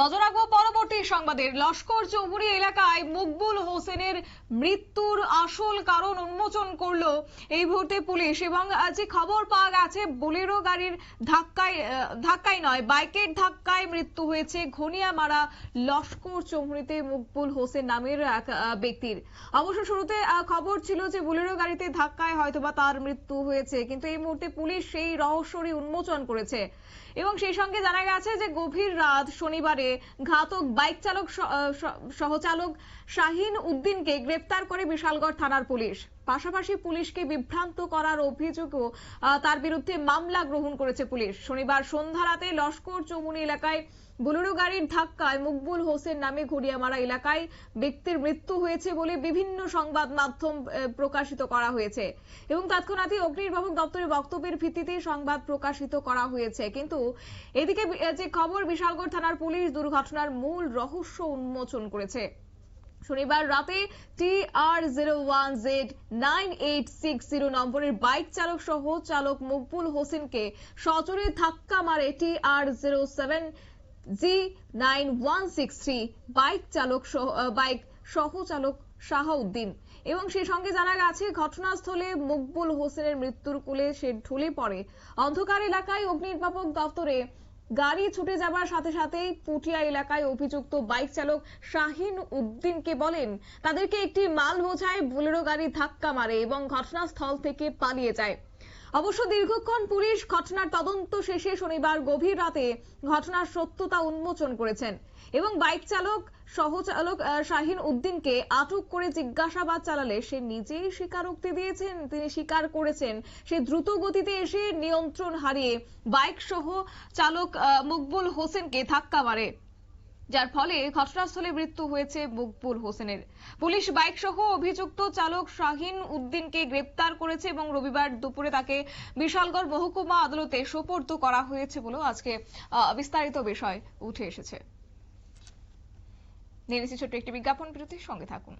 নজর রাখবো পরবর্তী সংবাদের। লস্কর চৌমুহনী এলাকায় মকবুল হোসেনের মৃত্যুর আসল কারণ উন্মোচন করলো এই মুহূর্তে পুলিশ। এবং যে খবর পাওয়া গেছে, বোলেরো গাড়ির ধাক্কায় নয়, বাইকের ধাক্কায় মৃত্যু হয়েছে ঘনিয়ামারা লস্কর চৌমুহনীতে মকবুল হোসেন নামের এক ব্যক্তির। অবশ্য শুরুতে খবর ছিল যে বোলেরো গাড়িতে ধাক্কায় হয়তোবা তার মৃত্যু হয়েছে, কিন্তু এই মুহূর্তে পুলিশ সেই রহস্যই উন্মোচন করেছে। এবং সেই সঙ্গে জানা গেছে যে গভীর রাত শনিবারে ঘাতক বাইক চালক সহচালক শাহিন উদ্দিনকে গ্রেফতার করে বিশালগড় থানার পুলিশ। পাশাপাশি পুলিশকে বিভ্রান্ত করার অভিযোগও তার বিরুদ্ধে মামলা গ্রহণ করেছে পুলিশ। শনিবার সন্ধ্যা রাতে লস্কর চৌমুহনী এলাকায় বোলেরো গাড়ির ধাক্কায় মকবুল হোসেন নামে ঘড়িয়ামারা এলাকায় ব্যক্তির মৃত্যু হয়েছে বলে বিভিন্ন সংবাদ মাধ্যম প্রকাশিত করা হয়েছে এবং তৎক্ষণাৎই অগ্নিনির্বাপক দপ্তরের বক্তব্যের ভিত্তিতে সংবাদ প্রকাশিত করা হয়েছে। কিন্তু এদিকে যে খবর, বিশালগড় থানার পুলিশ দুর্ঘটনার মূল রহস্য উন্মোচন করেছে। শনিবার রাতে TR01Z9860 নম্বরের বাইক চালক সহ চালক মকবুল হোসেনকে সজোরে ধাক্কা মারে TR07G9163 বাইক সহ চালক শাহ উদ্দিন। এবং সেই সঙ্গে জানা গেছে ঘটনাস্থলে মকবুল হোসেনের মৃত্যুর কোলে সে ঢলে পড়ে। অন্ধকার এলাকায় অগ্নিনির্বাপক দপ্তরে গাড়ি ছুটে যাবার সাথে সাথেই পুটিয়া এলাকায় অভিযুক্ত বাইক চালক শাহিন উদ্দিনকে বলেন তাদেরকে একটি মাল বোঝাই বোলেরো গাড়ি ধাক্কা মারে এবং ঘটনাস্থল থেকে পালিয়ে যায়। অবশ্য দীর্ঘক্ষণ পুলিশ ঘটনার তদন্ত শেষে শনিবার গভীর রাতে ঘটনার সত্যতা উন্মোচন করেছেন এবং বাইক চালক সহচালক শাহিন উদ্দিনকে আটক করে জিজ্ঞাসাবাদ চালালে সে নিজেই স্বীকারোক্তি দিয়েছেন। তিনি স্বীকার করেছেন সে দ্রুত গতিতে এসে নিয়ন্ত্রণ হারিয়ে বাইক সহ চালক মকবুল হোসেনকে ধাক্কা মারে, যার ফলে ঘটনাস্থলে মৃত্যু হয়েছে মকবুল হোসেনের। পুলিশ বাইক সহ অভিযুক্ত চালক শাহিন উদ্দিনকে গ্রেপ্তার করেছে এবং রবিবার দুপুরে তাকে বিশালগড় মহকুমা আদালতে সোপর্দ করা হয়েছে বলেও আজকে বিস্তারিত বিষয় উঠে এসেছে। নিয়ে নিচ্ছি ছোট্ট একটি বিজ্ঞাপন বিরতির সঙ্গে থাকুন।